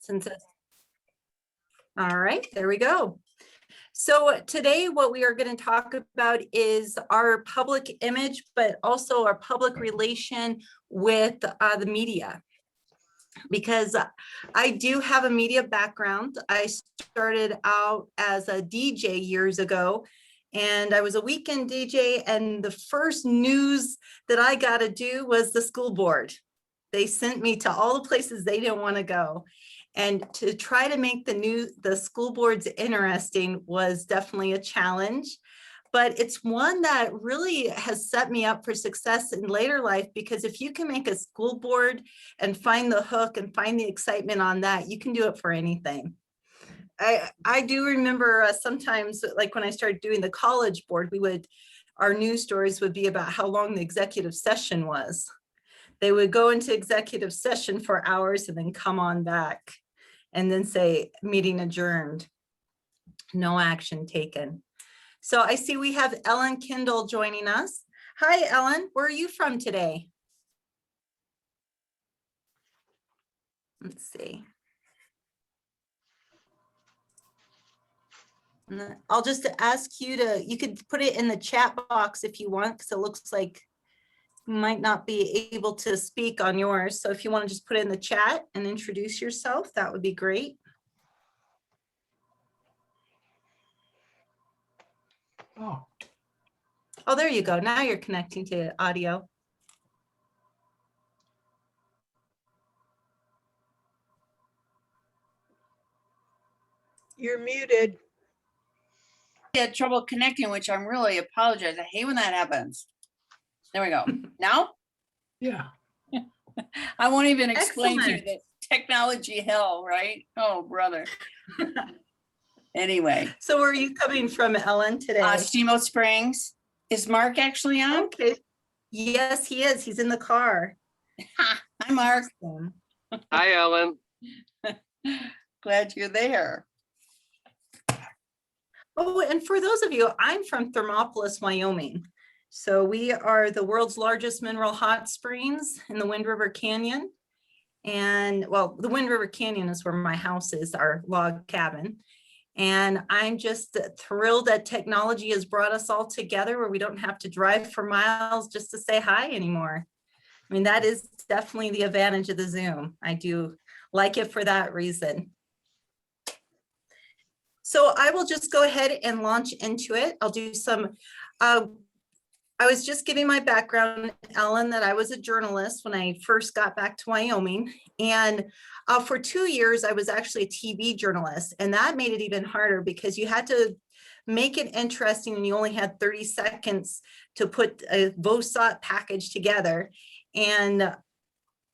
Since it's, all right, there we go. So today what we are going to talk about is our public image, but also our public relation with the media. Because I do have a media background. I started out as a DJ years ago, and I was a weekend DJ, and the first news that I got to do was the school board. They sent me to all the places they didn't want to go. And to try to make the school boards interesting was definitely a challenge. But it's one that really has set me up for success in later life, because if you can make a school board and find the hook and find the excitement on that, you can do it for anything. I do remember sometimes, like when I started doing the college board, our news stories would be about how long the executive session was. They would go into executive session for hours and then come on back and then say, meeting adjourned, no action taken. So I see we have Ellen Kindle joining us. Hi, Ellen. Where are you from today? Let's see. I'll just ask you could put it in the chat box if you want, because it looks like you might not be able to speak on yours. So if you want to just put it in the chat and introduce yourself, that would be great. Oh, there you go. Now you're connecting to audio. You're muted. I had trouble connecting, which I'm really apologize. I hate when that happens. There we go. Now? Yeah. I won't even explain to you Excellent. the technology hell, right? Oh, brother. Anyway, So where are you coming from, Ellen, today? Steamboat Springs. Is Mark actually on? Okay. Yes, he is. He's in the car. Hi, Mark. Hi, Ellen. Glad you're there. Oh, and for those of you, I'm from Thermopolis, Wyoming. So we are the world's largest mineral hot springs in the Wind River Canyon. And well, the Wind River Canyon is where my house is, our log cabin. And I'm just thrilled that technology has brought us all together where we don't have to drive for miles just to say hi anymore. I mean, that is definitely the advantage of the Zoom. I do like it for that reason. So I will just go ahead and launch into it. I'll do some, I was just giving my background, Ellen, that I was a journalist when I first got back to Wyoming. And for 2 years, I was actually a TV journalist. And that made it even harder because you had to make it interesting and you only had 30 seconds to put a VOSOT package together. And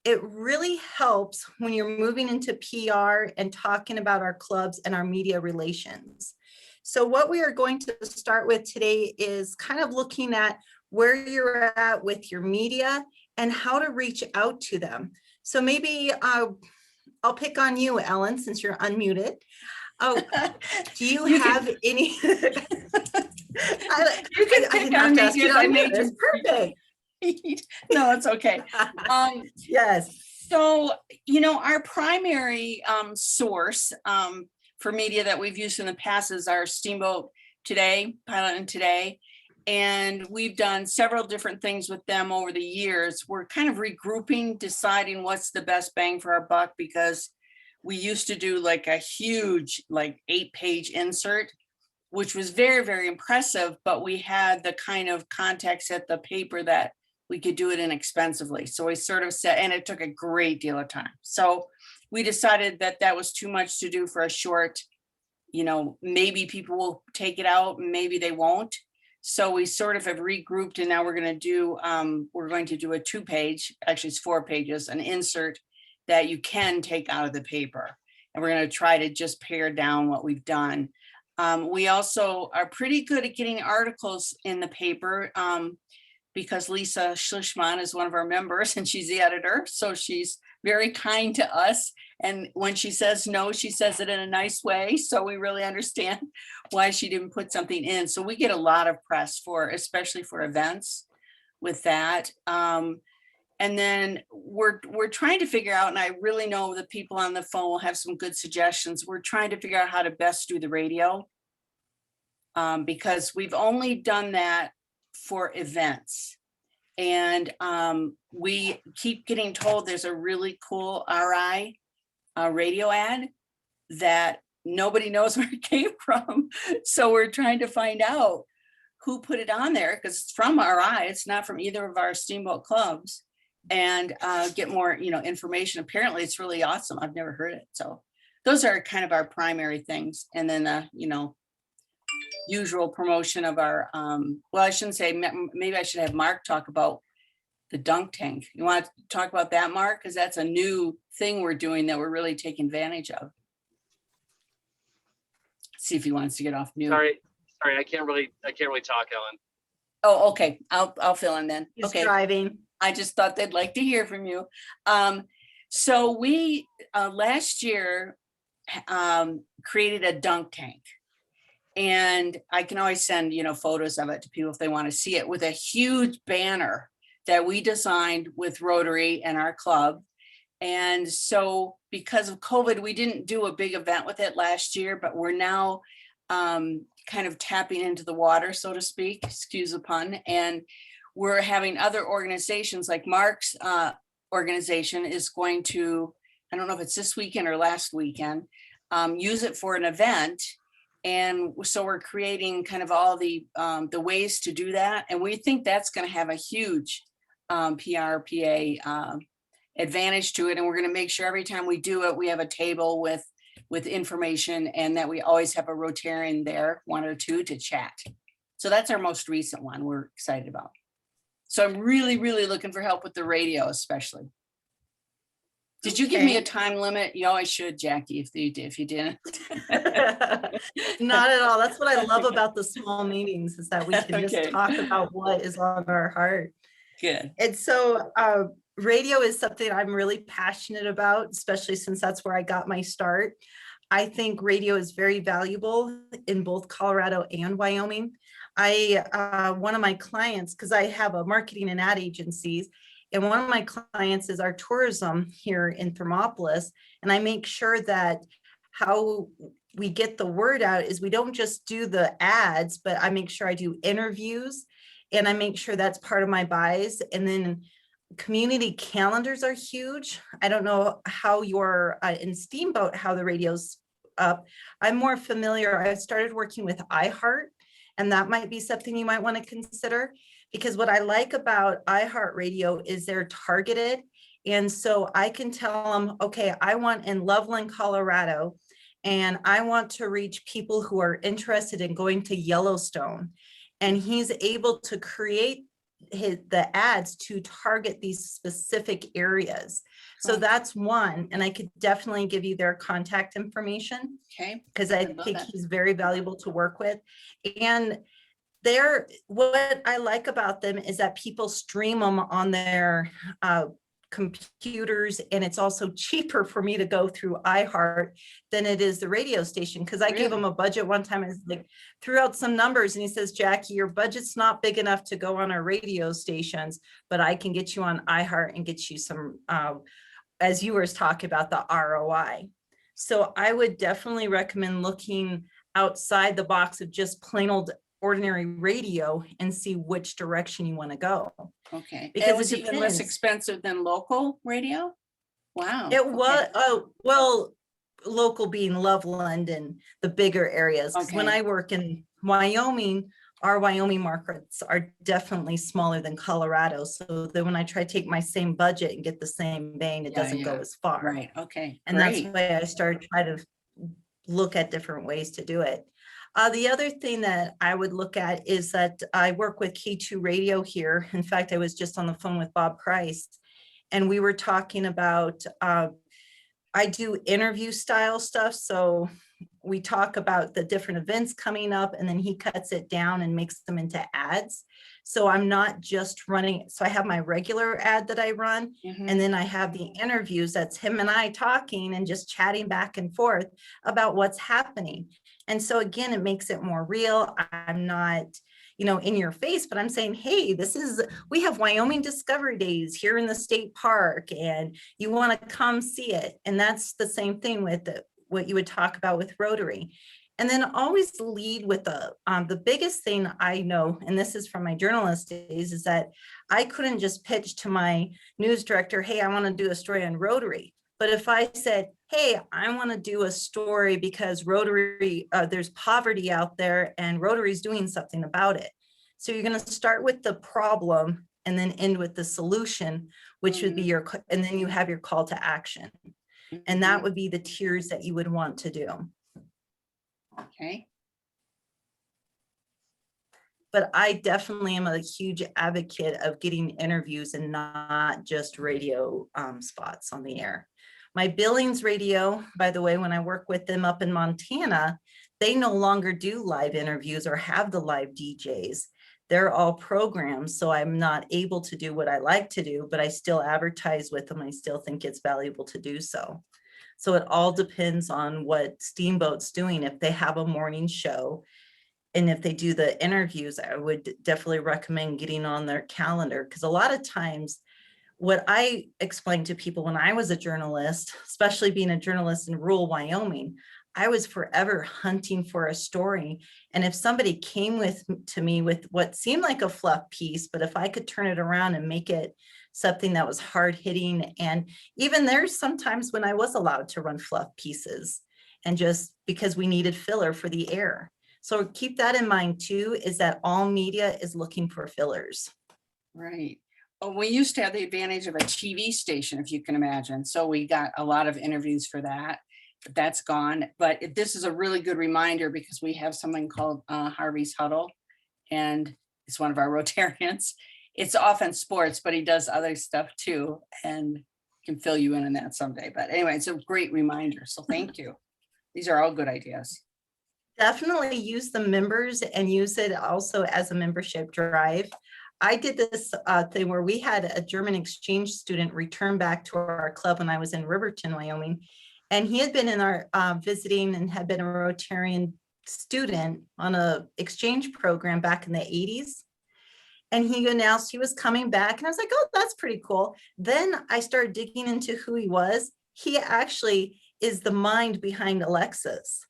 it really helps when you're moving into PR and talking about our clubs and our media relations. So what we are going to start with today is kind of looking at where you're at with your media and how to reach out to them. So maybe I'll pick on you, Ellen, since you're unmuted. Oh, do you have any? You can pick on me because I made you perfect. No, it's okay. Yes. So, our primary source for media that we've used in the past is our Steamboat Today, Pilot and Today. And we've done several different things with them over the years. We're kind of regrouping, deciding what's the best bang for our buck, because we used to do like a huge, 8-page insert, which was very, very impressive, but we had the kind of contacts at the paper that we could do it inexpensively. So we sort of said, and it took a great deal of time. So we decided that that was too much to do for a short, maybe people will take it out, maybe they won't. So we sort of have regrouped, and now we're going to do a 2-page, actually it's 4 pages, an insert that you can take out of the paper. And we're going to try to just pare down what we've done. We also are pretty good at getting articles in the paper because Lisa Schlischman is one of our members and she's the editor. So she's very kind to us. And when she says no, she says it in a nice way. So we really understand why she didn't put something in. So we get a lot of press especially for events with that. And then we're trying to figure out, and I really know the people on the phone will have some good suggestions. We're trying to figure out how to best do the radio. Because we've only done that for events. And we keep getting told there's a really cool RI radio ad that nobody knows where it came from. So we're trying to find out who put it on there, because it's from RI, it's not from either of our steamboat clubs, and get more, information. Apparently it's really awesome. I've never heard it. So those are kind of our primary things. And then, usual promotion of our, well, I shouldn't say, maybe I should have Mark talk about the dunk tank. You want to talk about that, Mark? Because that's a new thing we're doing that we're really taking advantage of. See if he wants to get off mute. Sorry, I can't really talk, Ellen. Oh, okay. I'll fill in then. He's Okay. driving. I just thought they'd like to hear from you. So we last year created a dunk tank. And I can always send, photos of it to people if they want to see it, with a huge banner that we designed with Rotary and our club. And so because of COVID, we didn't do a big event with it last year, but we're now kind of tapping into the water, so to speak, excuse the pun. And we're having other organizations, like Mark's organization is going to, I don't know if it's this weekend or last weekend, use it for an event. And so we're creating kind of all the ways to do that. And we think that's going to have a huge PRPA advantage to it. And we're going to make sure every time we do it, we have a table with information, and that we always have a Rotarian there, one or two, to chat. So that's our most recent one we're excited about. So I'm really, really looking for help with the radio, especially. Did you give me a time limit? You always should, Jackie, if you didn't. Not at all. That's what I love about the small meetings, is that we can just talk about what is on our heart. Good. And so radio is something I'm really passionate about, especially since that's where I got my start. I think radio is very valuable in both Colorado and Wyoming. One of my clients, because I have a marketing and ad agencies, and one of my clients is our tourism here in Thermopolis. And I make sure that how we get the word out is we don't just do the ads, but I make sure I do interviews, and I make sure that's part of my buys. And then community calendars are huge. I don't know how you're in Steamboat, how the radio's up. I'm more familiar. I started working with iHeart, and that might be something you might want to consider. Because what I like about iHeartRadio is they're targeted. And so I can tell them, okay, I want in Loveland, Colorado, and I want to reach people who are interested in going to Yellowstone. And he's able to create the ads to target these specific areas. So that's one. And I could definitely give you their contact information. Okay. Because I think he's very valuable to work with. And what I like about them is that people stream them on their computers, and it's also cheaper for me to go through iHeart than it is the radio station. Because I gave him a budget one time, and like threw out some numbers, and he says, Jackie, your budget's not big enough to go on our radio stations, but I can get you on iHeart and get you some, as you were talking about, the ROI. So I would definitely recommend looking outside the box of just plain old ordinary radio and see which direction you want to go. Okay. Because it was even less expensive than local radio? Wow. It was, well, local being Loveland and the bigger areas. When I work in Wyoming, our Wyoming markets are definitely smaller than Colorado. So then when I try to take my same budget and get the same bang, it doesn't go as far. Right. Okay. And that's why I started trying to look at different ways to do it. The other thing that I would look at is that I work with K2 Radio here. In fact, I was just on the phone with Bob Price, and we were talking about, I do interview style stuff. So we talk about the different events coming up, and then he cuts it down and makes them into ads. So I'm not just running. So I have my regular ad that I run, and then I have the interviews. That's him and I talking and just chatting back and forth about what's happening. And so again, it makes it more real. I'm not, in your face, but I'm saying, hey, we have Wyoming Discovery Days here in the state park and you want to come see it. And that's the same thing with what you would talk about with Rotary. And then always lead with the biggest thing I know, and this is from my journalist days, is that I couldn't just pitch to my news director, hey, I want to do a story on Rotary. But if I said, hey, I want to do a story because Rotary, there's poverty out there and Rotary is doing something about it. So you're going to start with the problem and then end with the solution, which would be and then you have your call to action. And that would be the tiers that you would want to do. Okay. But I definitely am a huge advocate of getting interviews and not just radio spots on the air. My Billings radio, by the way, when I work with them up in Montana, they no longer do live interviews or have the live DJs. They're all programs, so I'm not able to do what I like to do, but I still advertise with them. I still think it's valuable to do so. So it all depends on what Steamboat's doing. If they have a morning show, and if they do the interviews, I would definitely recommend getting on their calendar, because a lot of times what I explained to people when I was a journalist, especially being a journalist in rural Wyoming, I was forever hunting for a story. And if somebody came to me with what seemed like a fluff piece, but if I could turn it around and make it something that was hard hitting, and even there's sometimes when I was allowed to run fluff pieces, and just because we needed filler for the air. So keep that in mind too, is that all media is looking for fillers. Right. Well, we used to have the advantage of a TV station, if you can imagine. So we got a lot of interviews for that. But that's gone. But this is a really good reminder because we have something called Harvey's Huddle, and it's one of our Rotarians. It's often sports, but he does other stuff too, and can fill you in on that someday. But anyway, it's a great reminder. So thank you. These are all good ideas. Definitely use the members and use it also as a membership drive. I did this thing where we had a German exchange student return back to our club when I was in Riverton, Wyoming. And he had been in our visiting and had been a Rotarian student on a exchange program back in the 80s. And he announced he was coming back. And I was like, oh, that's pretty cool. Then I started digging into who he was. He actually is the mind behind Alexa's.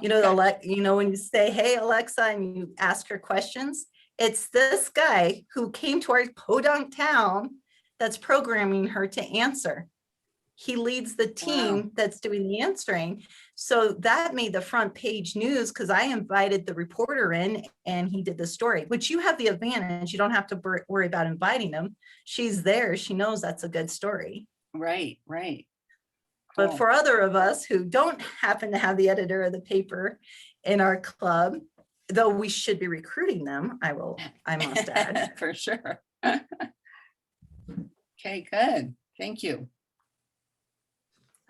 You know, when you say, hey, Alexa, and you ask her questions, it's this guy who came to our podunk town that's programming her to answer. He leads the team that's doing the answering. So that made the front page news because I invited the reporter in and he did the story, which you have the advantage. You don't have to worry about inviting them. She's there. She knows that's a good story. Right, right. But for other of us who don't happen to have the editor of the paper in our club, though we should be recruiting them, I must add. For sure. Okay, good. Thank you.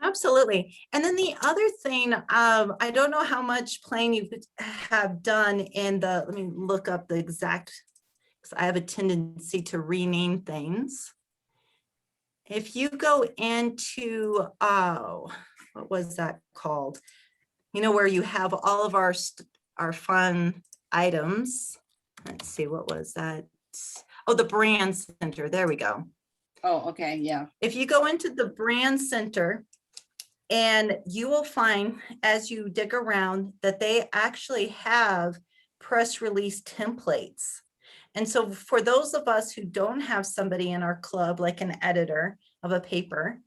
Absolutely. And then the other thing, I don't know how much playing you have done in let me look up the exact, because I have a tendency to rename things. If you go into, what was that called? You know, where you have all of our fun items. Let's see, what was that? Oh, the brand center. There we go. Oh, okay. Yeah. If you go into the brand center, and you will find as you dig around that they actually have press release templates. And so for those of us who don't have somebody in our club, like an editor of a paper,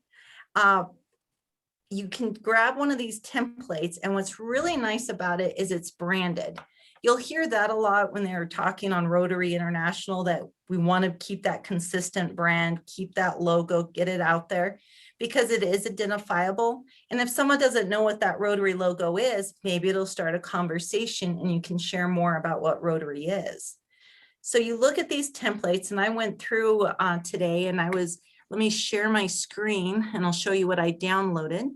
you can grab one of these templates. And what's really nice about it is it's branded. You'll hear that a lot when they're talking on Rotary International, that we want to keep that consistent brand, keep that logo, get it out there, because it is identifiable. And if someone doesn't know what that Rotary logo is, maybe it'll start a conversation and you can share more about what Rotary is. So you look at these templates, and I went through today and let me share my screen and I'll show you what I downloaded.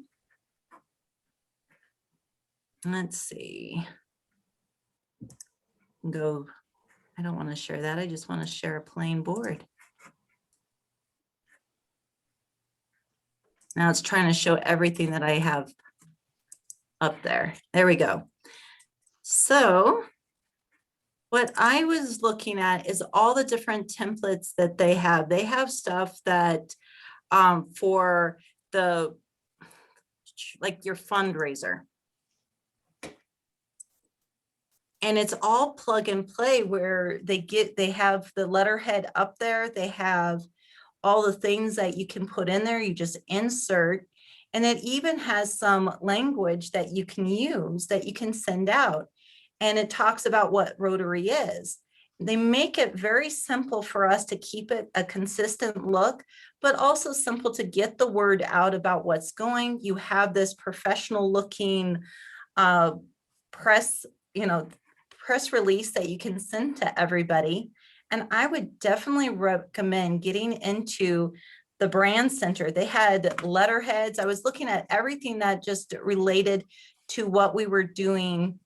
Let's see. I don't want to share that. I just want to share a plain board. Now it's trying to show everything that I have up there. There we go. So What I was looking at is all the different templates that they have. They have stuff that for the, like your fundraiser. And it's all plug and play where they have the letterhead up there. They have all the things that you can put in there. You just insert. And it even has some language that you can use that you can send out. And it talks about what Rotary is. They make it very simple for us to keep it a consistent look, but also simple to get the word out about what's going. You have this professional looking press, press release that you can send to everybody. And I would definitely recommend getting into the brand center. They had letterheads. I was looking at everything that just related to what we were doing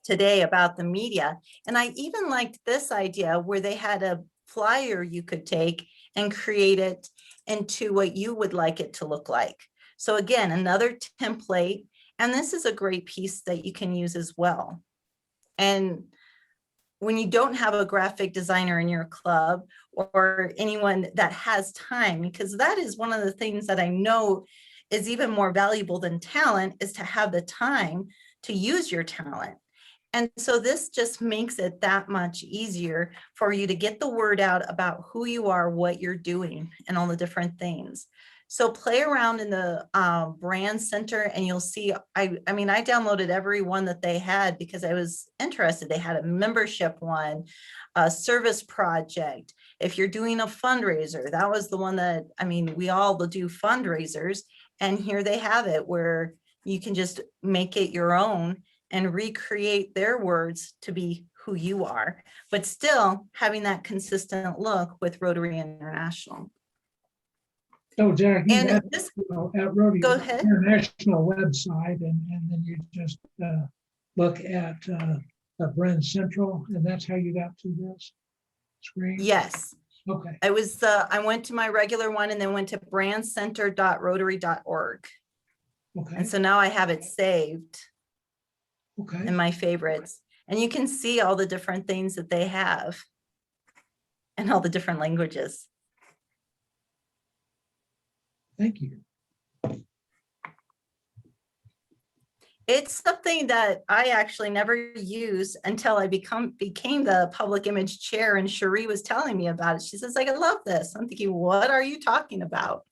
today about the media. And I even liked this idea where they had a flyer you could take and create it into what you would like it to look like. So again, another template. And this is a great piece that you can use as well. And when you don't have a graphic designer in your club or anyone that has time, because that is one of the things that I know is even more valuable than talent, is to have the time to use your talent. And so this just makes it that much easier for you to get the word out about who you are, what you're doing, and all the different things. So play around in the brand center and you'll see, I mean, I downloaded every one that they had because I was interested. They had a membership one, a service project. If you're doing a fundraiser, that was the one that, I mean, we all do fundraisers, and here they have it where you can just make it your own and recreate their words to be who you are, but still having that consistent look with Rotary International. So Jackie, And that, this, at Rotary go ahead. International website, and then you just look at Brand Central, and that's how you got to this screen? Yes, Okay, I was, I went to my regular one and then went to brandcenter.rotary.org. okay, And so now I have it saved okay. in my favorites. And you can see all the different things that they have and all the different languages. Thank you. It's something that I actually never used until I became the public image chair, and Cherie was telling me about it. She says, like, I love this. I'm thinking, what are you talking about?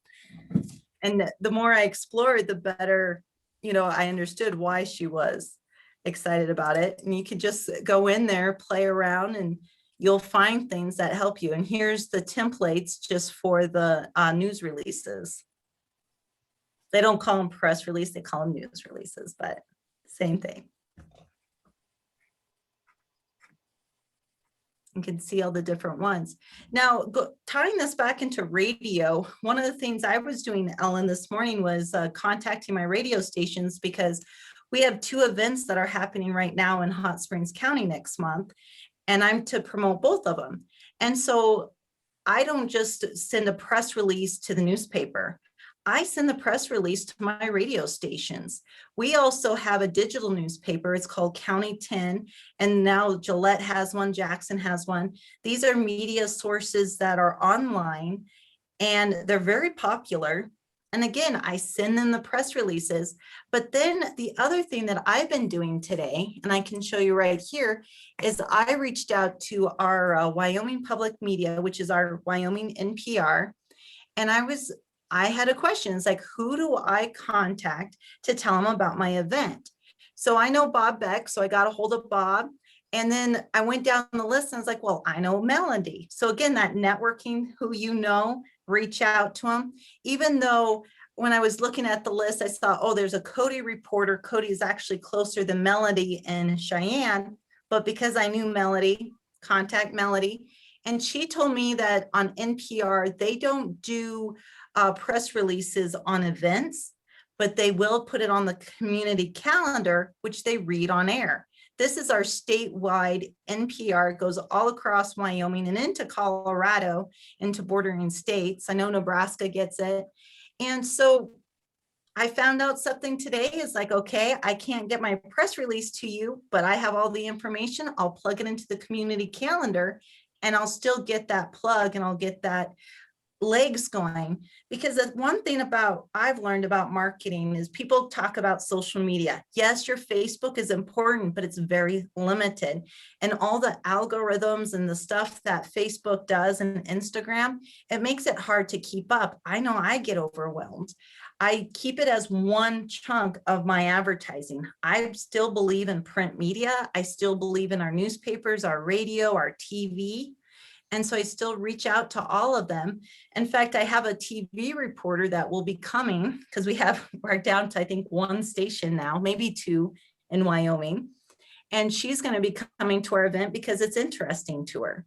And the more I explored, the better, I understood why she was excited about it. And you could just go in there, play around, and you'll find things that help you. And here's the templates just for the news releases. They don't call them press release, they call them news releases, but same thing. You can see all the different ones. Now, tying this back into radio, one of the things I was doing, Ellen, this morning was contacting my radio stations, because we have 2 events that are happening right now in Hot Springs County next month, and I'm to promote both of them. And so I don't just send a press release to the newspaper. I send the press release to my radio stations. We also have a digital newspaper. It's called County 10. And now Gillette has one, Jackson has one. These are media sources that are online, and they're very popular. And again, I send them the press releases. But then the other thing that I've been doing today, and I can show you right here, is I reached out to our Wyoming Public Media, which is our Wyoming NPR. And I had a question. It's like, who do I contact to tell them about my event? So I know Bob Beck, so I got a hold of Bob. And then I went down the list and I was like, well, I know Melody. So again, that networking, who reach out to them. Even though when I was looking at the list, I saw, oh, there's a Cody reporter. Cody is actually closer than Melody in Cheyenne. But because I knew Melody, contact Melody. And she told me that on NPR, they don't do press releases on events, but they will put it on the community calendar, which they read on air. This is our statewide NPR. It goes all across Wyoming and into Colorado, into bordering states. I know Nebraska gets it. And so I found out something today is like, okay, I can't get my press release to you, but I have all the information. I'll plug it into the community calendar and I'll still get that plug and I'll get that legs going. Because the one thing about I've learned about marketing is people talk about social media. Yes, your Facebook is important, but it's very limited. And all the algorithms and the stuff that Facebook does and Instagram, it makes it hard to keep up. I know I get overwhelmed. I keep it as one chunk of my advertising. I still believe in print media. I still believe in our newspapers, our radio, our TV. And so I still reach out to all of them. In fact, I have a TV reporter that will be coming because we're down to, I think, one station now, maybe two in Wyoming. And she's going to be coming to our event because it's interesting to her.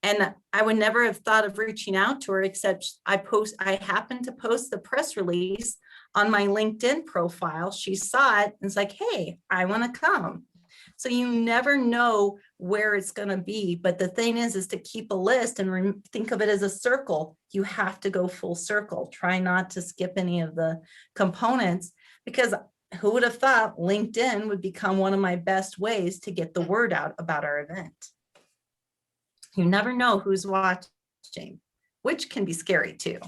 And I would never have thought of reaching out to her, except I happened to post the press release on my LinkedIn profile. She saw it and it's like, hey, I want to come. So you never know where it's going to be. But the thing is to keep a list and think of it as a circle. You have to go full circle. Try not to skip any of the components, because who would have thought LinkedIn would become one of my best ways to get the word out about our event. You never know who's watching, which can be scary too.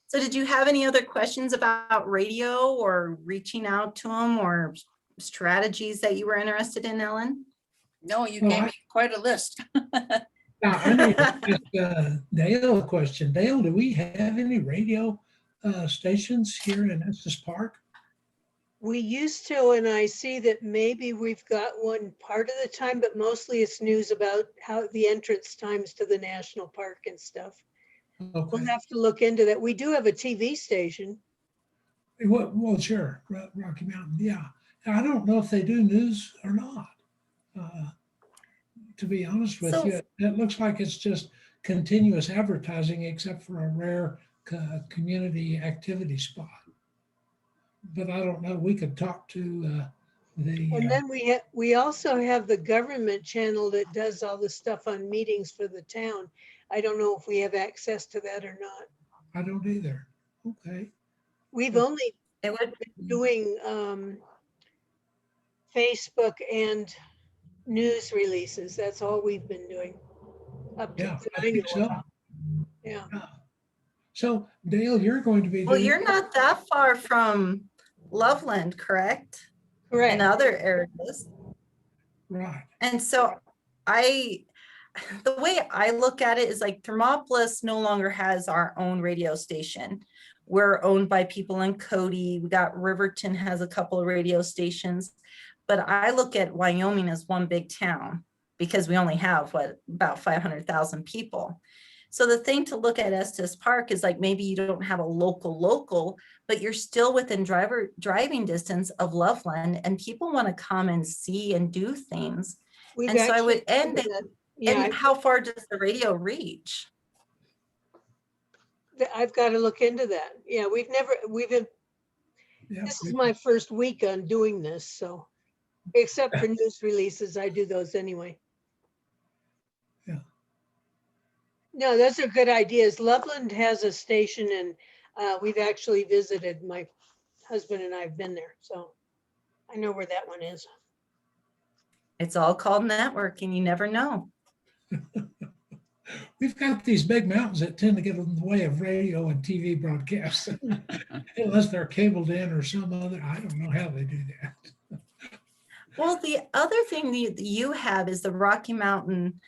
So did you have any other questions about radio or reaching out to them or strategies that you were interested in, Ellen? No, you Well, gave me quite a list. Now, I need to ask Dale a question. Dale, do we have any radio stations here in Estes Park? We used to, and I see that maybe we've got one part of the time, but mostly it's news about how the entrance times to the national park and stuff. Okay. We'll have to look into that. We do have a TV station. Well, sure, Rocky Mountain, yeah. I don't know if they do news or not. To be honest with you, it looks like it's just continuous advertising except for a rare community activity spot. But I don't know, we could talk to And then we also have the government channel that does all the stuff on meetings for the town. I don't know if we have access to that or not. I don't either. Okay. We've only It would been doing Facebook and news releases. That's all we've been doing. Up to Yeah, that I I know think so. about. Yeah. So Dale, you're going to be well, doing. you're not that far from Loveland, correct? Correct. And other areas. Right. And so the way I look at it is like Thermopolis no longer has our own radio station. We're owned by people in Cody. We got Riverton has a couple of radio stations, but I look at Wyoming as one big town because we only have about 500,000 people. So the thing to look at Estes Park is like maybe you don't have a local, but you're still within driving distance of Loveland, and people want to come and see and do things. We've And so I would actually- end it. Yeah, And how far does the radio reach? I've got to look into that. Yeah, Yeah, this is my first week on doing this, so except for news releases, I do those anyway. Yeah. No, those are good ideas. Loveland has a station and we've actually visited. My husband and I have been there, so I know where that one is. It's all called networking. You never know. We've got these big mountains that tend to get in the way of radio and TV broadcasts, unless they're cabled in or some other. I don't know how they do that. Well, the other thing that you have is the Rocky Mountain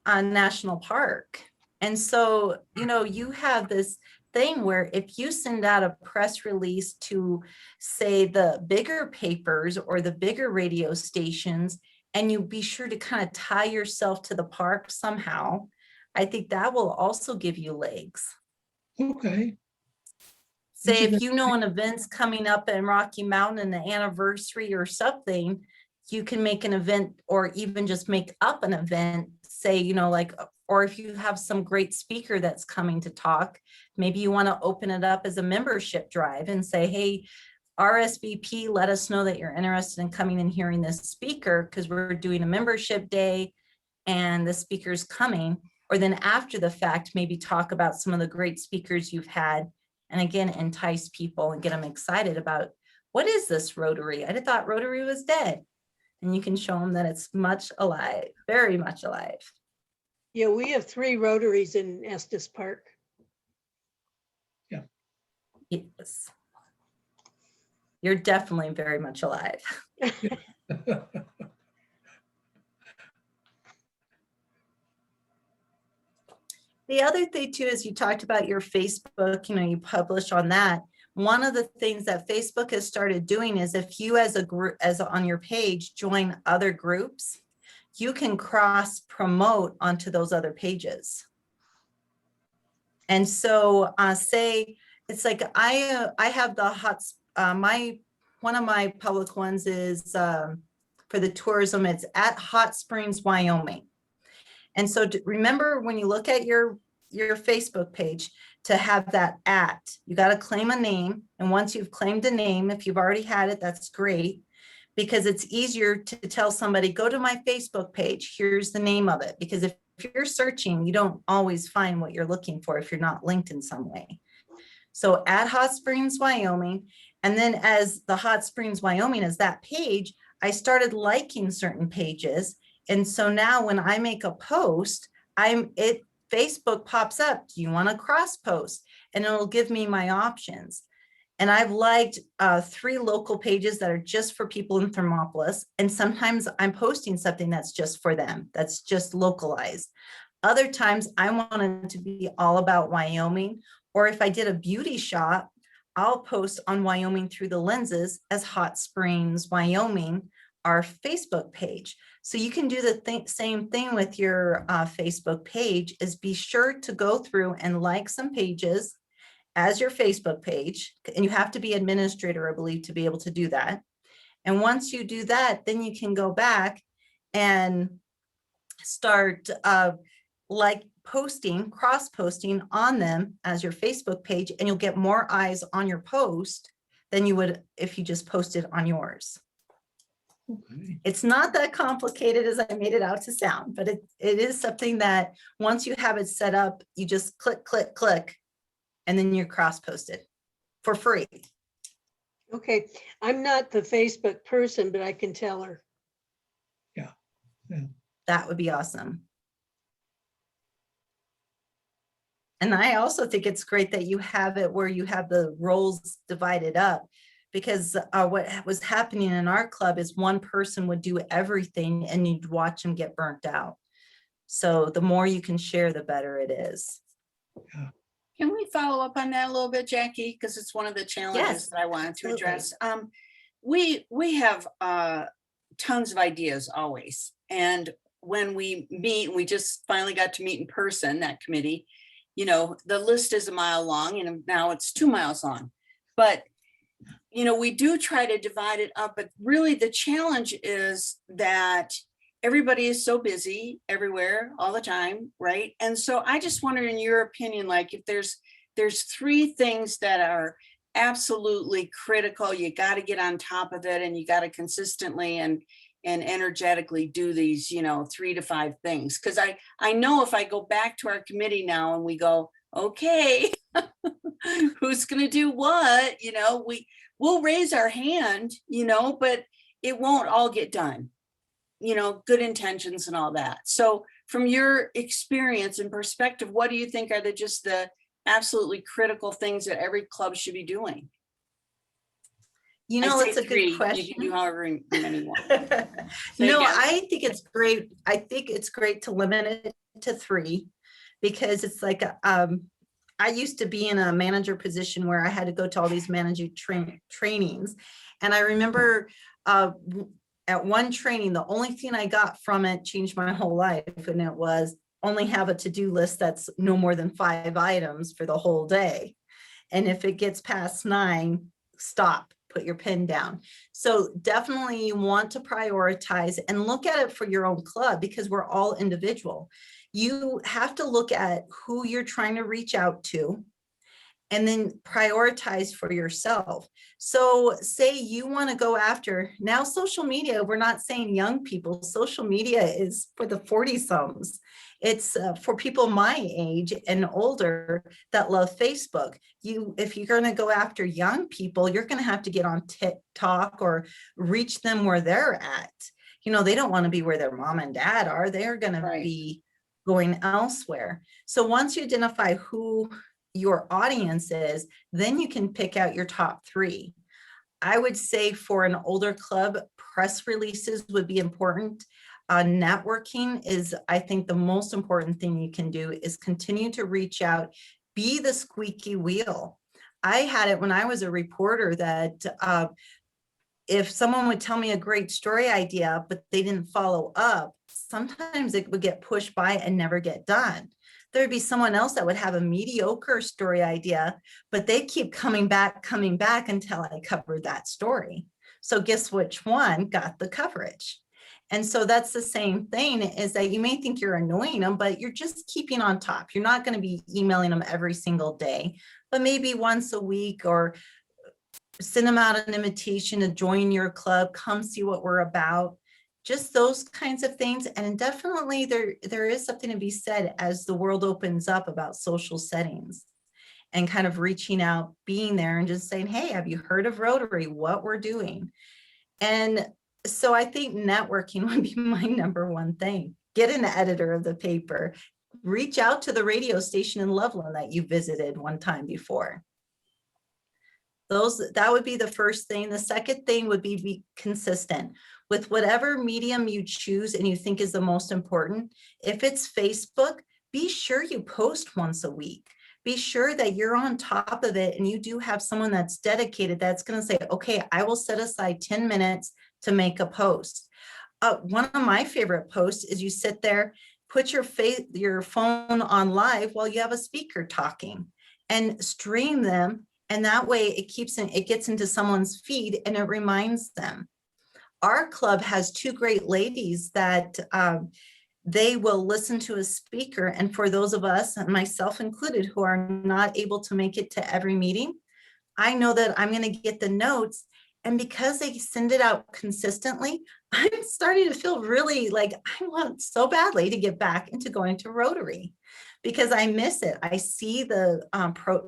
National Park. And so, you have this thing where if you send out a press release to, say, the bigger papers or the bigger radio stations, and you be sure to kind of tie yourself to the park somehow, I think that will also give you legs. Okay. Say if you know an event's coming up in Rocky Mountain, an anniversary or something, you can make an event or even just make up an event, say, or if you have some great speaker that's coming to talk, maybe you want to open it up as a membership drive and say, hey, RSVP, let us know that you're interested in coming and hearing this speaker because we're doing a membership day and the speaker's coming. or then after the fact, maybe talk about some of the great speakers you've had. And again, entice people and get them excited about, what is this Rotary? I thought Rotary was dead. And you can show them that it's much alive, very much alive. Yeah, we have 3 Rotaries in Estes Park. Yes. You're definitely very much alive. The other thing too is you talked about your Facebook, you publish on that. One of the things that Facebook has started doing is if you as a group, as on your page, join other groups, you can cross promote onto those other pages. And so say it's like I have the one of my public ones is for the tourism, it's at Hot Springs, Wyoming. And so remember when you look at your Facebook page to have that you got to claim a name. And once you've claimed a name, if you've already had it, that's great, because it's easier to tell somebody, go to my Facebook page. Here's the name of it. Because if you're searching, you don't always find what you're looking for if you're not linked in some way. So at Hot Springs, Wyoming, and then as the Hot Springs, Wyoming is that page, I started liking certain pages. And so now when I make a post, Facebook pops up, do you want to cross post? And it'll give me my options. And I've liked 3 local pages that are just for people in Thermopolis. And sometimes I'm posting something that's just for them, that's just localized. Other times I want it to be all about Wyoming. Or if I did a beauty shop, I'll post on Wyoming through the lenses as Hot Springs, Wyoming, our Facebook page. So you can do the same thing with your Facebook page, is be sure to go through and like some pages as your Facebook page. And you have to be administrator, I believe, to be able to do that. And once you do that, then you can go back and start like posting, cross posting on them as your Facebook page, and you'll get more eyes on your post than you would if you just posted on yours. Okay. It's not that complicated as I made it out to sound, but it is something that once you have it set up, you just click, click, click, and then you're cross posted for free. Okay, I'm not the Facebook person, but I can tell her. That would be awesome. And I also think it's great that you have it where you have the roles divided up, because what was happening in our club is one person would do everything and you'd watch them get burnt out. So the more you can share, the better it is. Can we follow up on that a little bit, Jackie? Because it's one of the challenges Yes, that I wanted to absolutely. address. We have tons of ideas always. And when we meet, we just finally got to meet in person, that committee, the list is a mile long and now it's 2 miles long. But, we do try to divide it up, but really the challenge is that everybody is so busy everywhere all the time, right? And so I just wondered, in your opinion, like if there's 3 things that are absolutely critical, you got to get on top of it and you got to consistently and energetically do these, 3 to 5 things. Because I know if I go back to our committee now and we go, okay, who's going to do what, we'll raise our hand, but it won't all get done. Good intentions and all that. So from your experience and perspective, what do you think are the absolutely critical things that every club should be doing? It's a 3, good question. you can do however many you want. No, again. I think it's great. I think it's great to limit it to 3, because it's like, I used to be in a manager position where I had to go to all these manager trainings. And I remember at one training, the only thing I got from it changed my whole life. And it was only have a to-do list that's no more than 5 items for the whole day. And if it gets past 9, stop, put your pen down. So definitely you want to prioritize and look at it for your own club, because we're all individual. You have to look at who you're trying to reach out to and then prioritize for yourself. So say you want to go after now social media, we're not saying young people, social media is for the 40-somethings. It's for people my age and older that love Facebook. If you're going to go after young people, you're going to have to get on TikTok or reach them where they're at. They don't want to be where their mom and dad are. They're going to be going elsewhere. So once you identify who your audience is, then you can pick out your top 3. I would say for an older club, press releases would be important. Networking is, I think, the most important thing you can do is continue to reach out, be the squeaky wheel. I had it when I was a reporter that if someone would tell me a great story idea, but they didn't follow up, sometimes it would get pushed by and never get done. There'd be someone else that would have a mediocre story idea, but they keep coming back until I covered that story. So guess which one got the coverage? And so that's the same thing, is that you may think you're annoying them, but you're just keeping on top. You're not going to be emailing them every single day, but maybe once a week, or send them out an invitation to join your club, come see what we're about. Just those kinds of things. And definitely there is something to be said as the world opens up about social settings, and kind of reaching out, being there and just saying, hey, have you heard of Rotary, what we're doing? And so I think networking would be my number one thing. Get an editor of the paper, reach out to the radio station in Loveland that you visited one time before. That would be the first thing. The second thing would be consistent with whatever medium you choose and you think is the most important. If it's Facebook, be sure you post once a week. Be sure that you're on top of it and you do have someone that's dedicated, that's going to say, okay, I will set aside 10 minutes to make a post. One of my favorite posts is you sit there, put your phone on live while you have a speaker talking, and stream them. And that way it gets into someone's feed and it reminds them. Our club has 2 great ladies that they will listen to a speaker. And for those of us, and myself included, who are not able to make it to every meeting, I know that I'm going to get the notes. And because they send it out consistently, I'm starting to feel really like I want so badly to get back into going to Rotary, because I miss it. I see the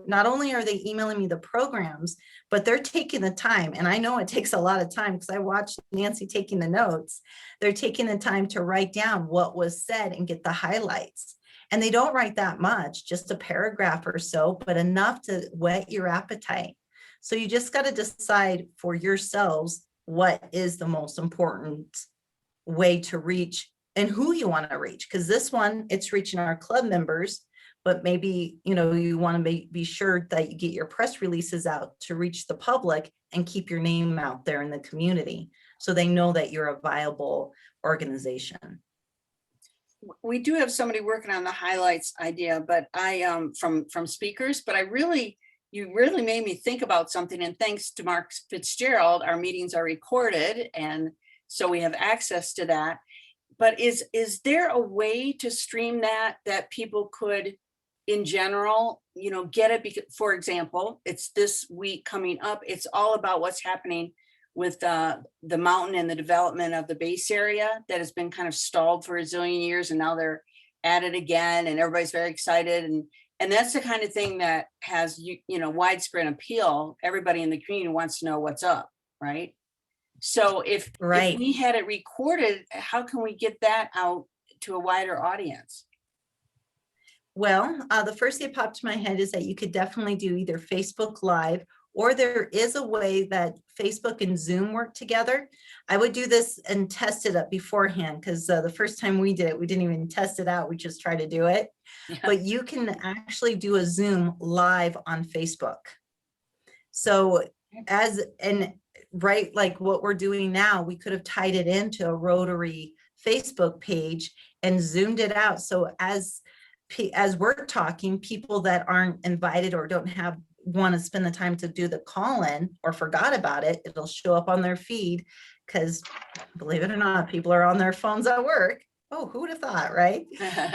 not only are they emailing me the programs, but they're taking the time. And I know it takes a lot of time because I watched Nancy taking the notes. They're taking the time to write down what was said and get the highlights. And they don't write that much, just a paragraph or so, but enough to whet your appetite. So you just got to decide for yourselves what is the most important way to reach and who you want to reach. Because this one, it's reaching our club members, but maybe, you want to be sure that you get your press releases out to reach the public and keep your name out there in the community so they know that you're a viable organization. We do have somebody working on the highlights idea, but I from speakers, but you really made me think about something. And thanks to Mark Fitzgerald, our meetings are recorded, and so we have access to that. But is there a way to stream that people could, in general, get it? Because, for example, it's this week coming up. It's all about what's happening with the mountain and the development of the base area that has been kind of stalled for a zillion years, and now they're at it again, and everybody's very excited. And that's the kind of thing that has widespread appeal. Everybody in the community wants to know what's up, right? So if we had it recorded, how can we get that out to a wider audience? Well, the first thing that popped to my head is that you could definitely do either Facebook Live, or there is a way that Facebook and Zoom work together. I would do this and test it up beforehand, because the first time we did it, we didn't even test it out. We just tried to do it. Yeah. But you can actually do a Zoom live on Facebook. So right, like what we're doing now, we could have tied it into a Rotary Facebook page and Zoomed it out. So as we're talking, people that aren't invited or don't want to spend the time to do the call-in or forgot about it, it'll show up on their feed, because believe it or not, people are on their phones at work. Oh, who would have thought, right?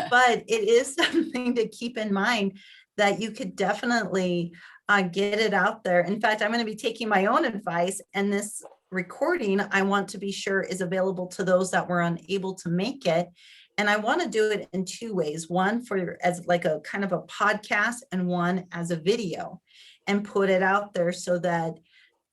But it is something to keep in mind, that you could definitely get it out there. In fact, I'm going to be taking my own advice, and this recording, I want to be sure is available to those that were unable to make it. And I want to do it in two ways, one for as like a kind of a podcast and one as a video, and put it out there so that,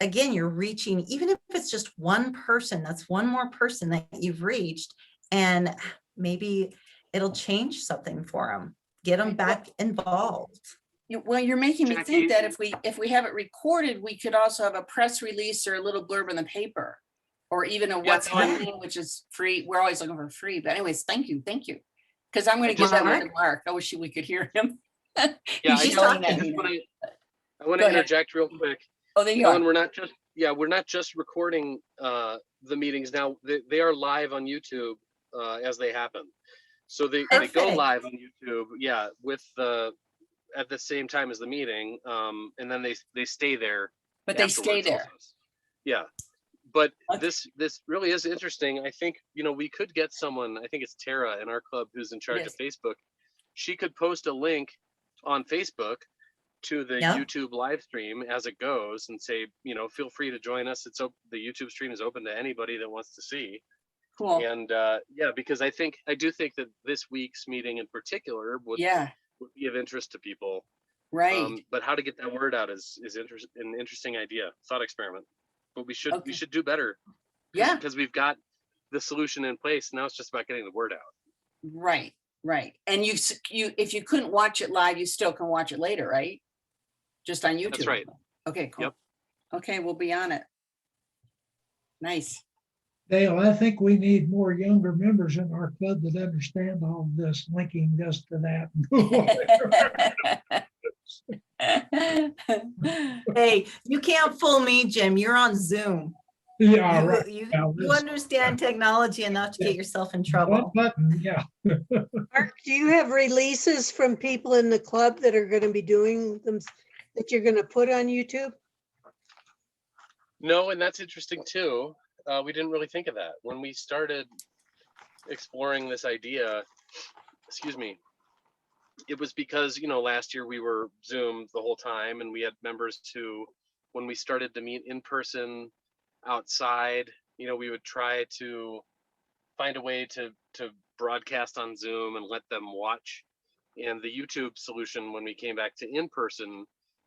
again, you're reaching, even if it's just one person, that's one more person that you've reached, and maybe it'll change something for them, get them back involved. Well, you're making me think Jackie. that if we have it recorded, we could also have a press release or a little blurb in the paper. Or even a what's Yeah. happening, which is free. We're always looking for free, but anyways, thank you. Because I'm gonna give that one to Mark. I wish we could hear him. Yeah, He's I yelling just at me now. I want Go to ahead. interject real quick. Oh, there you Ellen, are. we're not just recording the meetings now. They are live on YouTube as they happen. So they go Perfect. live on YouTube, yeah, with at the same time as the meeting, and then they stay there. But they stay afterwards there. also. Yeah, but Okay. this really is interesting. I think, we could get someone, I think it's Tara in our club who's in charge Yes. of Facebook. She could post a link on Facebook to the Yeah. YouTube live stream as it goes and say, feel free to join us. The YouTube stream is open to anybody that wants to see. Cool. And yeah, because I do think that this week's meeting in particular would Yeah, be of interest to people. right. But how to get that word out is an interesting idea, thought experiment. But we should Okay. do better. Yeah, Because we've got the solution in place. Now it's just about getting the word out. right. And you if you couldn't watch it live, you still can watch it later, right? Just on YouTube. That's right. Okay, cool. Yep. Okay, we'll be on it. Nice. Dale, I think we need more younger members in our club that understand all of this, linking this to that. Hey, you can't fool me, Jim. You're on Zoom. Yeah, You- right. you, Yeah, you this- understand technology enough to get yourself in One trouble. button, yeah. Mark, do you have releases from people in the club that are going to be doing them, that you're going to put on YouTube? No, and that's interesting too. We didn't really think of that when we started exploring this idea. Excuse me. It was because, last year we were Zoom the whole time, and we had members who, when we started to meet in person outside, we would try to find a way to broadcast on Zoom and let them watch. And the YouTube solution, when we came back to in person,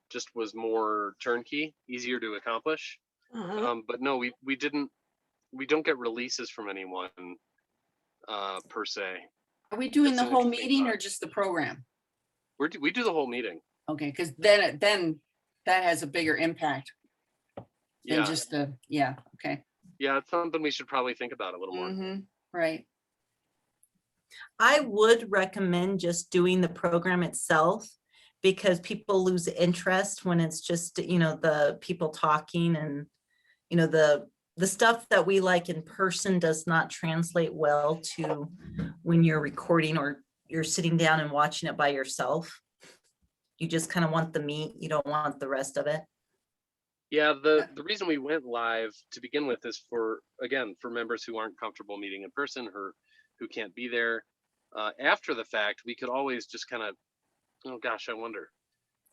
just was more turnkey, easier to accomplish. Uh-huh. But no, we don't get releases from anyone per se. Are we doing That's the an whole interesting meeting or thought. just the program? We do the whole meeting. Okay, because then that has a bigger impact than Yeah, just okay. yeah, it's something we should probably think about a little more. Mm-hmm. Right. I would recommend just doing the program itself, because people lose interest when it's just, the people talking, and, the stuff that we like in person does not translate well to when you're recording or you're sitting down and watching it by yourself. You just kind of want the meat. You don't want the rest of it. Yeah, the reason we went live to begin with is for members who aren't comfortable meeting in person or who can't be there. After the fact, we could always just kind of, oh gosh, I wonder.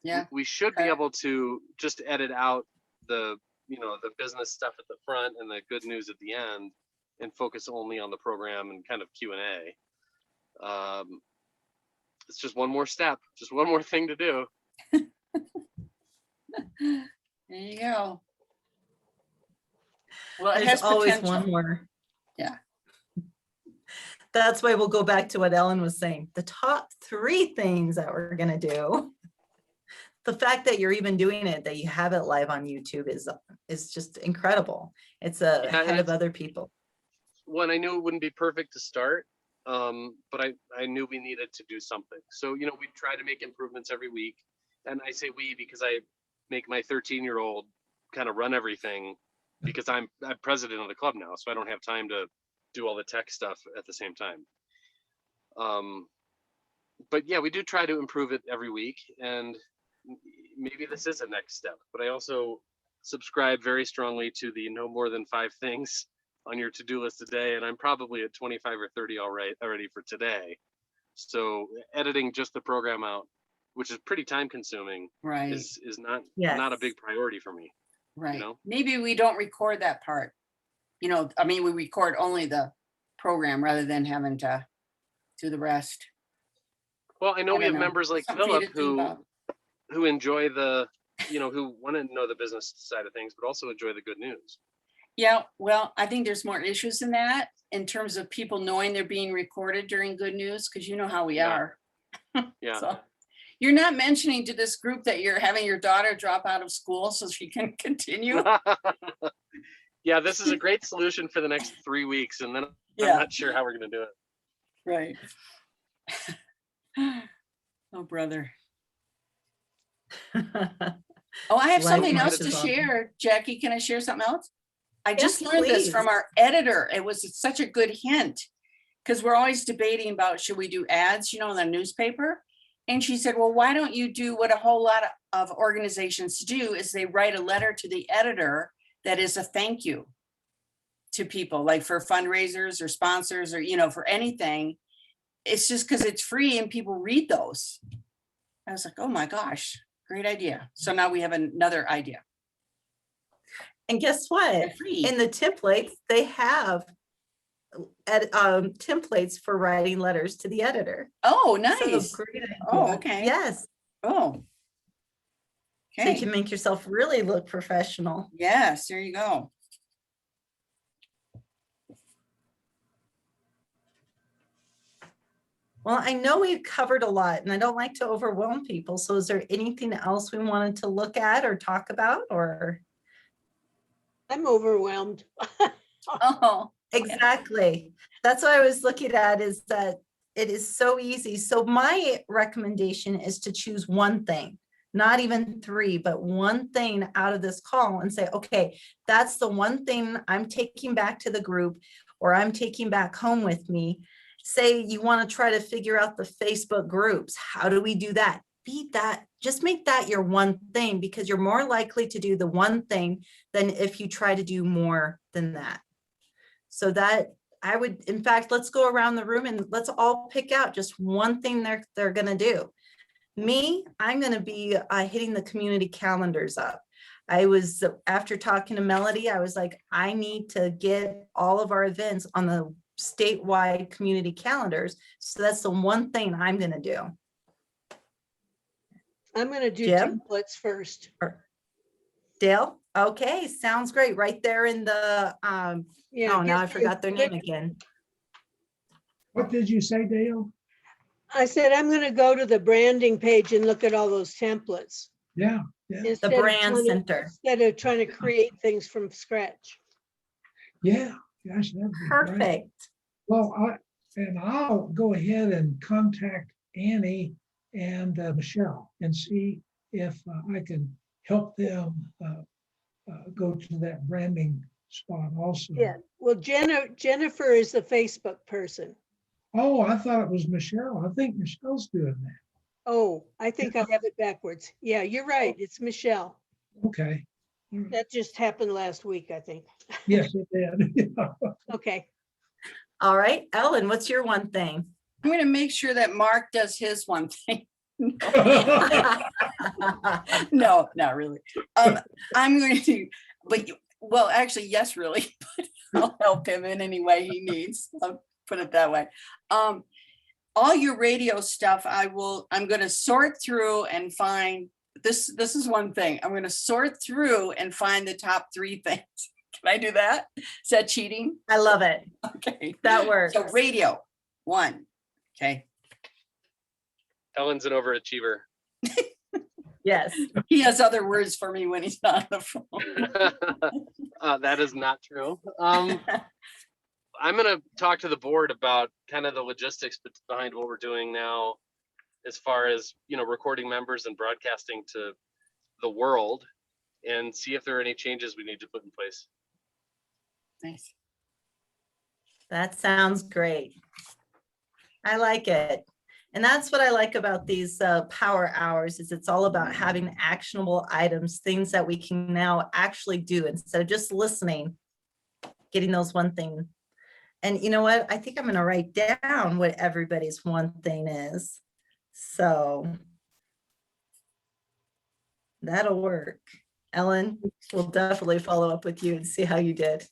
Yeah. We should be Okay. able to just edit out the the business stuff at the front and the good news at the end, and focus only on the program and kind of Q&A. It's just one more step, just one more thing to do. There you go. Well, it There's has always potential. one more. Yeah. That's why we'll go back to what Ellen was saying. The top 3 things that we're going to do. The fact that you're even doing it, that you have it live on YouTube is just incredible. It's ahead of other people. One, I knew it wouldn't be perfect to start, but I knew we needed to do something. So, we try to make improvements every week. And I say we because I make my 13-year-old kind of run everything, because I'm president of the club now, so I don't have time to do all the tech stuff at the same time. But yeah, we do try to improve it every week, and maybe this is a next step. But I also subscribe very strongly to the no more than 5 things on your to-do list a day, and I'm probably at 25 or 30 already for today. So editing just the program out which is pretty time consuming, Right, is not a Yes. big priority for me. right. know? Maybe we don't record that part. I mean, we record only the program rather than having to do the rest. Well, I know I we don't have know. members like Something for you Philip to think about. who enjoy the, who want to know the business side of things, but also enjoy the good news. Yeah, well, I think there's more issues in that in terms of people knowing they're being recorded during good news, because you know how we Yeah. are. Yeah. So you're not mentioning to this group that you're having your daughter drop out of school so she can continue? Yeah, this is a great solution for the next 3 weeks, and then I'm Yeah, not sure how we're gonna do it. right. Oh, brother. Oh, I have Life something else to marches on. share. Jackie, can I share something else? I Yes, just learned this from please. our editor. It was such a good hint. Because we're always debating about, should we do ads, in the newspaper? And she said, well, why don't you do what a whole lot of organizations do, is they write a letter to the editor that is a thank you to people, like for fundraisers or sponsors or, for anything. It's just because it's free and people read those. I was like, oh my gosh, great idea. So now we have another idea. And guess what? And free. In the templates, they have templates for writing letters to the editor. Oh, So nice. great idea. Oh, okay. Yes, Oh. so you Okay. can make yourself really look professional. Yes, there you go. Well, I know we've covered a lot and I don't like to overwhelm people. So is there anything else we wanted to look at or talk about or? I'm overwhelmed. Oh, Exactly. That's what I was looking at, is that it is so easy. So my recommendation is to choose one thing, not even three, but one thing out of this call and say, okay, that's the one thing I'm taking back to the group or I'm taking back home with me. Say you want to try to figure out the Facebook groups. How do we do that? Beat that. Just make that your one thing, because you're more likely to do the one thing than if you try to do more than that. So that I would, in fact, let's go around the room and let's all pick out just one thing they're going to do. Me, I'm going to be hitting the community calendars up. After talking to Melody, I was like, I need to get all of our events on the statewide community calendars. So that's the one thing I'm going to do. I'm gonna do Jim? templates first. Dale? Okay, sounds great. Right there in the, Yeah. oh, now I gives me a forgot their name quick- again. What did you say, Dale? I said, I'm gonna go to the branding page and look at all those templates. Yeah, The instead of brand trying to- center. Instead of trying to create things from scratch. yeah, gosh, that'd be great. Perfect. Well, I'll go ahead and contact Annie and Michelle and see if I can help them go to that branding spot also. Yeah, well, Jennifer is the Facebook person. Oh, I thought it was Michelle. I think Michelle's doing that. Oh, I think I have it backwards. Yeah, you're right. It's Michelle. Okay. All right. That just happened last week, I think. Yes, it did. Okay. All right, Ellen, what's your one thing? I'm going to make sure that Mark does his one thing. No, not really. I'm going to, well, actually, yes, really. But I'll help him in any way he needs. I'll put it that way. All your radio stuff, I'm going to sort through and find this. This is one thing. I'm going to sort through and find the top 3 things. Can I do that? Is that cheating? I love it. Okay. That works. So radio, 1. Okay. Ellen's an overachiever. Yes. He has other words for me when he's not on the phone. That is not true. I'm gonna talk to the board about kind of the logistics behind what we're doing now, as far as, recording members and broadcasting to the world, and see if there are any changes we need to put in place. Nice. That sounds great. I like it. And that's what I like about these power hours, is it's all about having actionable items, things that we can now actually do instead of just listening, getting those one thing. And you know what? I think I'm going to write down what everybody's one thing is. So That'll work. Ellen, we'll definitely follow up with you and see how you did.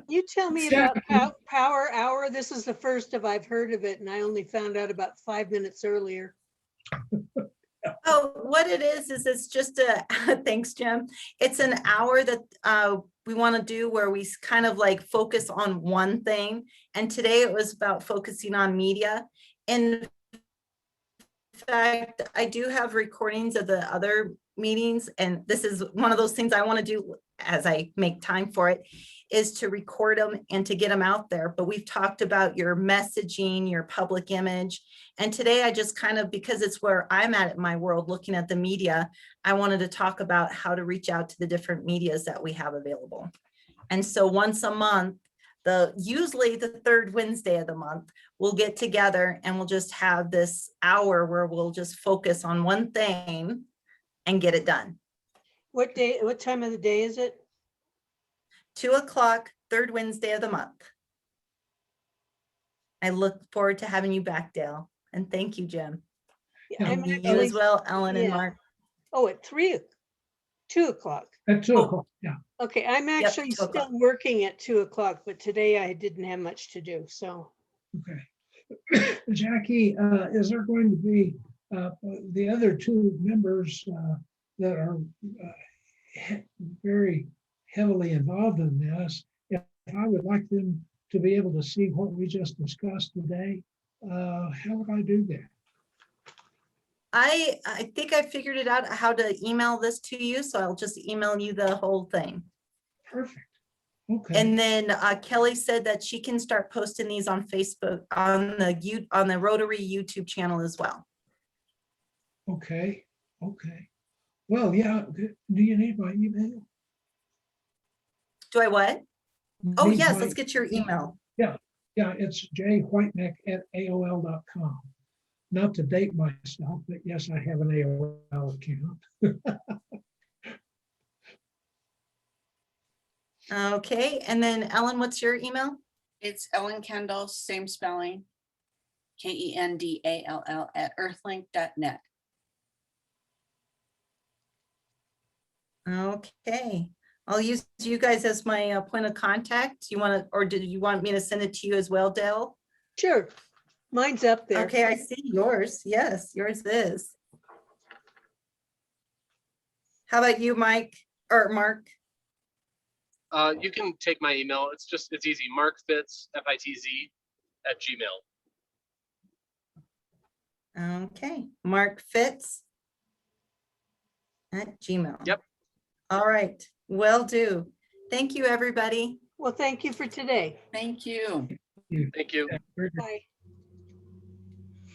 You tell me about Power Hour. This is the first of I've heard of it, and I only found out about 5 minutes earlier. Oh, what it is it's just a, thanks, Jim. It's an hour that we want to do where we kind of like focus on one thing. And today it was about focusing on media. In fact, I do have recordings of the other meetings, and this is one of those things I want to do as I make time for it, is to record them and to get them out there. But we've talked about your messaging, your public image. And today I just kind of, because it's where I'm at in my world, looking at the media, I wanted to talk about how to reach out to the different medias that we have available. And so once a month, usually the third Wednesday of the month, we'll get together and we'll just have this hour where we'll just focus on one thing and get it done. What day, what time of the day is it? 2:00, third Wednesday of the month. I look forward to having you back, Dale. And thank you, Jim. Yeah, I'm And you actually- as well, Ellen and yeah. Mark. Oh, at 2 o'clock. At 2 o'clock, yeah. Okay, I'm actually 2 o'clock. still working at 2 o'clock, but today I didn't have much to do, so. Okay. Jackie, is there going to be the other two members that are very heavily involved in this? If I would like them to be able to see what we just discussed today, how would I do that? I think I figured it out how to email this to you, so I'll just email you the whole thing. Perfect. Okay. And then Kelly said that she can start posting these on Facebook, on the Rotary YouTube channel as well. Okay. Okay. Well, yeah. Do you need my email? Do I what? Oh, Need yes, my- let's get your email. Yeah, it's jwhiteneck@aol.com. Not to date myself, but yes, I have an AOL account. Okay, and then Ellen, what's your email? It's Ellen Kendall, same spelling. KENDALL @earthlink.net. Okay, I'll use you guys as my point of contact. You want to, or did you want me to send it to you as well, Dale? Sure, mine's up there. Okay, I see yours. Yes, yours is. How about you, Mike or Mark? You can take my email. It's easy. Mark Fitz, FITZ @gmail. Okay, Mark Fitz @gmail. Yep. All right, will do. Thank you, everybody. Well, thank you for today. Thank you. Thank you. Very good. Bye.